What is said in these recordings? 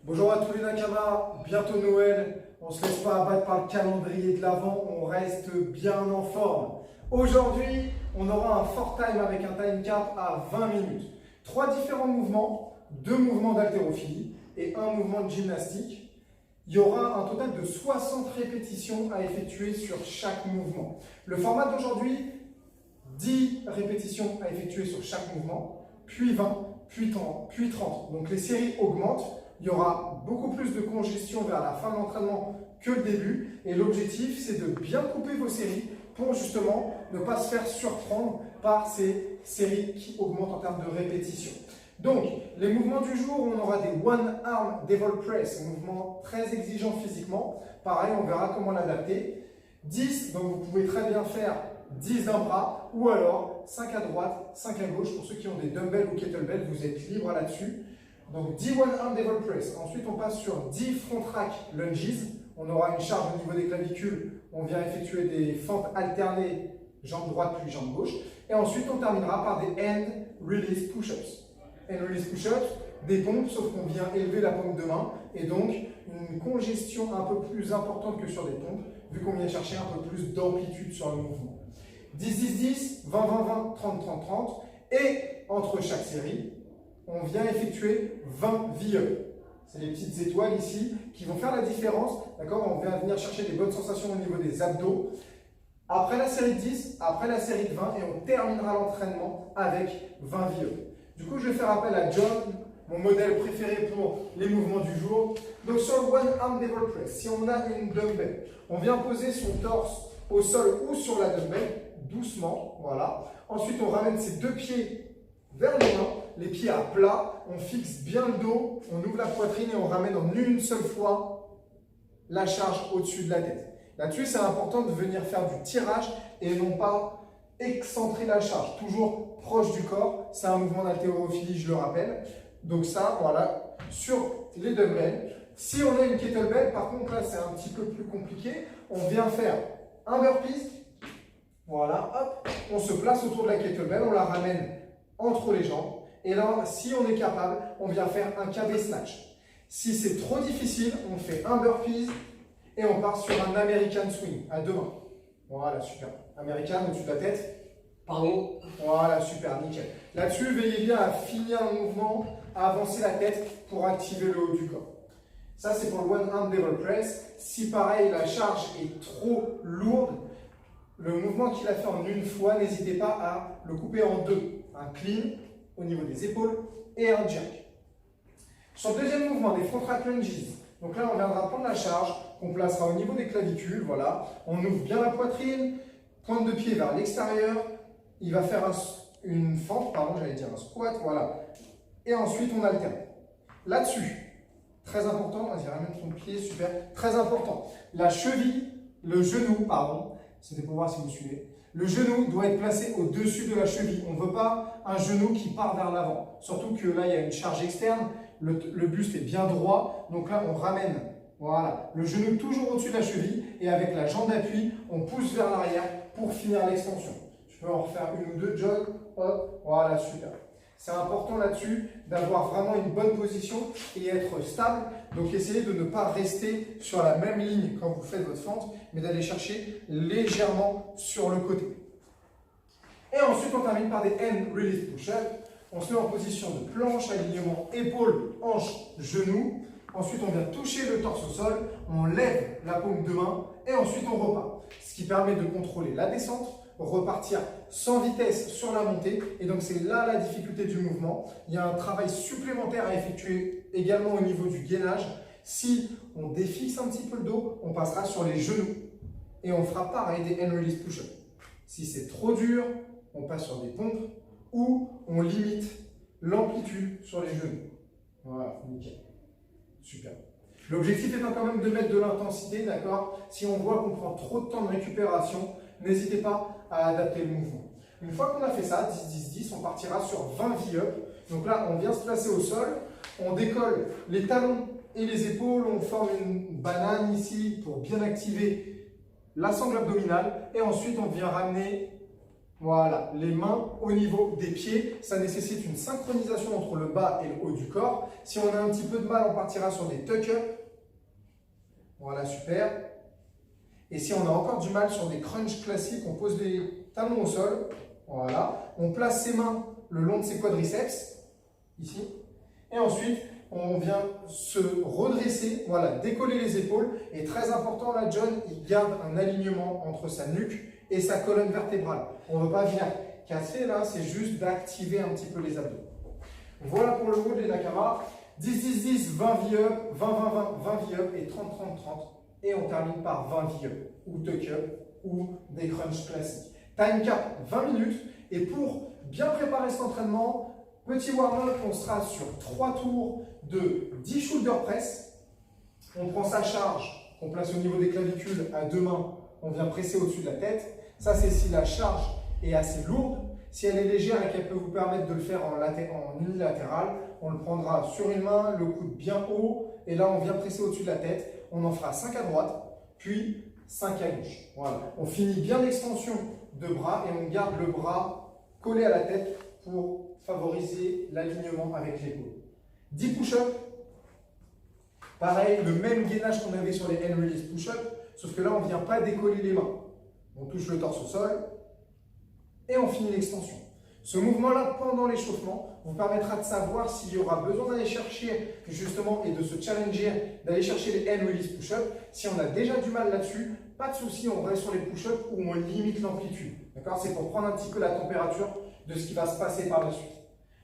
Bonjour à tous les Nakamas, bientôt Noël, on ne se laisse pas abattre par le calendrier de l'Avent, on reste bien en forme. Aujourd'hui, on aura un fort time avec un time cap à 20 minutes. 3 différents mouvements, 2 mouvements d'haltérophilie et 1 mouvement de gymnastique. Il y aura un total de 60 répétitions à effectuer sur chaque mouvement. Le format d'aujourd'hui, 10 répétitions à effectuer sur chaque mouvement, puis 20, puis 30. Donc les séries augmentent. Il y aura beaucoup plus de congestion vers la fin de l'entraînement que le début. Et l'objectif, c'est de bien couper vos séries pour justement ne pas se faire surprendre par ces séries qui augmentent en termes de répétition. Donc, les mouvements du jour, on aura des One Arm Devil Press, un mouvement très exigeant physiquement. Pareil, on verra comment l'adapter. 10, donc vous pouvez très bien faire 10 d'un bras ou alors 5 à droite, 5 à gauche. Pour ceux qui ont des dumbbells ou kettlebells, vous êtes libre là-dessus. Donc 10 One Arm Devil Press. Ensuite, on passe sur 10 Front Rack Lunges. On aura une charge au niveau des clavicules. On vient effectuer des fentes alternées, jambe droite puis jambe gauche. Et ensuite, on terminera par des Hand Release Push-Ups. Hand Release Push-Ups, des pompes, sauf qu'on vient élever la paume de main. Et donc, une congestion un peu plus importante que sur des pompes, vu qu'on vient chercher un peu plus d'amplitude sur le mouvement. 10-10-10, 20-20-20, 30-30-30. Et entre chaque série, on vient effectuer 20 V-up. C'est les petites étoiles ici qui vont faire la différence. D'accord? On vient venir chercher des bonnes sensations au niveau des abdos. Après la série de 10, après la série de 20, et on terminera l'entraînement avec 20 V-up. Du coup, je vais faire appel à John, mon modèle préféré pour les mouvements du jour. Donc sur le One Arm Devil Press, si on a une dumbbell, on vient poser son torse au sol ou sur la dumbbell, doucement, voilà. Ensuite, on ramène ses deux pieds vers les mains, les pieds à plat, on fixe bien le dos, on ouvre la poitrine et on ramène en une seule fois la charge au-dessus de la tête. Là-dessus, c'est important de venir faire du tirage et non pas excentrer la charge, toujours proche du corps. C'est un mouvement d'haltérophilie, je le rappelle. Donc ça, voilà, sur les dumbbells. Si on a une kettlebell, par contre, là, c'est un petit peu plus compliqué. On vient faire un burpee. Voilà, hop, on se place autour de la kettlebell, on la ramène entre les jambes. Et là, si on est capable, on vient faire un KB snatch. Si c'est trop difficile, on fait un burpee et on part sur un American swing à deux mains. Voilà, super. American au-dessus de la tête. Pardon. Voilà, super, nickel. Là-dessus, veillez bien à finir le mouvement, à avancer la tête pour activer le haut du corps. Ça, c'est pour le One Arm Devil Press. Si pareil, la charge est trop lourde, le mouvement qu'il a fait en une fois, n'hésitez pas à le couper en deux. Un clean au niveau des épaules et un jerk. Sur le deuxième mouvement, des front rack lunges. Donc là, on viendra prendre la charge qu'on placera au niveau des clavicules. Voilà. On ouvre bien la poitrine, pointe de pied vers l'extérieur. Il va faire une fente, j'allais dire un squat. Voilà. Et ensuite, on alterne. Là-dessus, très important, vas-y, ramène ton pied, super. Très important. La cheville, le genou, c'était pour voir si vous suivez. Le genou doit être placé au-dessus de la cheville. On ne veut pas un genou qui part vers l'avant. Surtout que là, il y a une charge externe. Le buste est bien droit. Donc là, on ramène voilà, le genou toujours au-dessus de la cheville. Et avec la jambe d'appui, on pousse vers l'arrière pour finir l'extension. Tu peux en refaire une ou deux jogs. Hop, voilà, super. C'est important là-dessus d'avoir vraiment une bonne position et être stable. Donc, essayez de ne pas rester sur la même ligne quand vous faites votre fente, mais d'aller chercher légèrement sur le côté. Et ensuite, on termine par des Hand Release Push-Up. On se met en position de planche, alignement épaules, hanches, genoux. Ensuite, on vient toucher le torse au sol, on lève la paume de main et ensuite on repart. Ce qui permet de contrôler la descente, repartir sans vitesse sur la montée. Et donc, c'est là la difficulté du mouvement. Il y a un travail supplémentaire à effectuer également au niveau du gainage. Si on défixe un petit peu le dos, on passera sur les genoux. Et on fera pareil des Hand Release Push-Up. Si c'est trop dur, on passe sur des pompes ou on limite l'amplitude sur les genoux. Voilà, nickel. Super. L'objectif étant quand même de mettre de l'intensité, d'accord? Si on voit qu'on prend trop de temps de récupération, n'hésitez pas à adapter le mouvement. Une fois qu'on a fait ça, 10-10-10, on partira sur 20 V-up. Donc là, on vient se placer au sol, on décolle les talons et les épaules, on forme une banane ici pour bien activer la sangle abdominale. Et ensuite, on vient ramener Voilà, les mains au niveau des pieds, ça nécessite une synchronisation entre le bas et le haut du corps. Si on a un petit peu de mal, on partira sur des tuck-up. Voilà, super. Et si on a encore du mal sur des crunchs classiques, on pose les talons au sol. Voilà, on place ses mains le long de ses quadriceps, ici. Et ensuite, on vient se redresser, voilà, décoller les épaules. Et très important, là, John, il garde un alignement entre sa nuque et sa colonne vertébrale. On ne veut pas venir casser, là, c'est juste d'activer un petit peu les abdos. Voilà pour le haut de Nakama. 10-10-10, 20 V-up, 20-20-20, 20 V-up et 30-30-30. Et on termine par 20 V-up, ou tuck-up, ou des crunchs classiques. Time cap, 20 minutes. Et pour bien préparer cet entraînement, petit warm-up, on sera sur 3 tours de 10 shoulder press. On prend sa charge qu'on place au niveau des clavicules à deux mains. On vient presser au-dessus de la tête. Ça, c'est si la charge est assez lourde. Si elle est légère et qu'elle peut vous permettre de le faire en unilatéral, on le prendra sur une main, le coude bien haut. Et là, on vient presser au-dessus de la tête. On en fera 5 à droite, puis 5 à gauche. Voilà. On finit bien l'extension de bras et on garde le bras collé à la tête pour favoriser l'alignement avec l'épaule. 10 push-ups. Pareil, le même gainage qu'on avait sur les hand release push-ups, sauf que là, on ne vient pas décoller les mains. On touche le torse au sol et on finit l'extension. Ce mouvement-là, pendant l'échauffement, vous permettra de savoir s'il y aura besoin d'aller chercher, justement, et de se challenger, d'aller chercher les hand release push-ups. Si on a déjà du mal là-dessus, pas de souci, on reste sur les push-ups où on limite l'amplitude. D'accord? C'est pour prendre un petit peu la température de ce qui va se passer par la suite.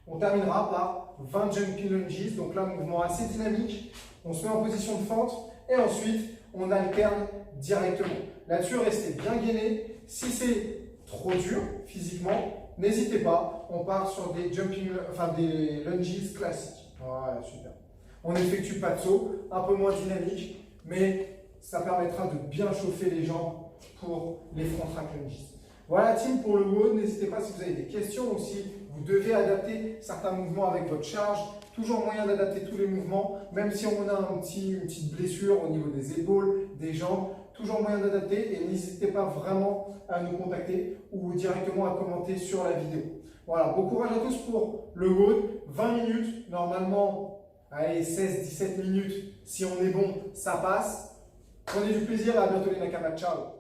On terminera par 20 jumping lunges, donc là, un mouvement assez dynamique. On se met en position de fente et ensuite, on alterne directement. Là-dessus, restez bien gainé. Si c'est trop dur physiquement, n'hésitez pas. On part sur des des lunges classiques. Voilà, super. On n'effectue pas de saut, un peu moins dynamique, mais ça permettra de bien chauffer les jambes pour les front track lunges. Voilà, team, pour le WOD. N'hésitez pas si vous avez des questions ou si vous devez adapter certains mouvements avec votre charge. Toujours moyen d'adapter tous les mouvements, même si on a une petite blessure au niveau des épaules, des jambes. Toujours moyen d'adapter et n'hésitez pas vraiment à nous contacter ou directement à commenter sur la vidéo. Voilà, bon courage à tous pour le WOD. 20 minutes, normalement, allez, 16-17 minutes. Si on est bon, ça passe. Prenez du plaisir et à bientôt les Nakama. Ciao.